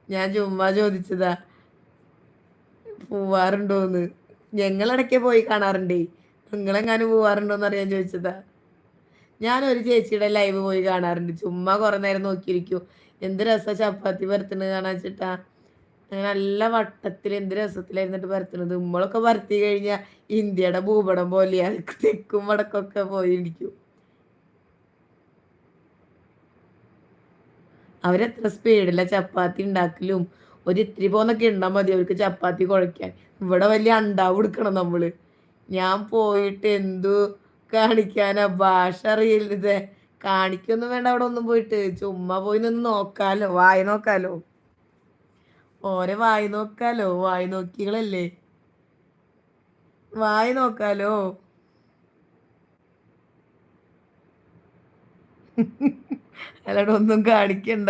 ഞാൻ ചുമ്മാ ചോദിച്ചതാ പോവാറുണ്ടോന്ന്. ഞങ്ങളിടയ്ക്ക് പോയി കാണാറുണ്ടേ. നിങ്ങളെങ്ങാനും പോവാറുണ്ടോന്ന് അറിയാൻ ചോദിച്ചതാ. ഞാൻ ഒരു ചേച്ചിയുടെ ലൈവ് പോയി കാണാറുണ്ട്. ചുമ്മാ കുറെ നേരം നോക്കിയിരിക്കും. എന്ത് രസാ ചപ്പാത്തി പരത്തുന്നത് കാണാൻ വെച്ചിട്ടാ. അങ്ങനെ നല്ല വട്ടത്തിൽ എന്ത് രസത്തിലായിരുന്നിട്ട് പരത്തുന്നത്. നമ്മളൊക്കെ പരത്തി കഴിഞ്ഞാൽ ഇന്ത്യയുടെ ഭൂപടം പോലെയാ. തെക്കും വടക്കൊക്കെ പോയിരിക്കും. അവരെത്ര സ്പീഡില്ല ചപ്പാത്തി ഉണ്ടാക്കലും. ഒരു ഇത്തിരി പോന്നൊക്കെ ഉണ്ടാ മതി അവർക്ക് ചപ്പാത്തി കുഴയ്ക്കാൻ. ഇവിടെ വലിയ അണ്ടാവ് എടുക്കണം നമ്മള്. ഞാൻ പോയിട്ട് എന്തു കാണിക്കാനാ, ഭാഷ അറിയില്ലത്. കാണിക്കൊന്നും വേണ്ട അവിടെ ഒന്നും പോയിട്ട്. ചുമ്മാ പോയി നിന്ന് നോക്കാലോ, വായി നോക്കാലോ. ഓരെ വായി നോക്കാലോ, വായി നോക്കികളല്ലേ. വായി നോക്കാലോ. അല്ലാണ്ട് ഒന്നും കാണിക്കണ്ട.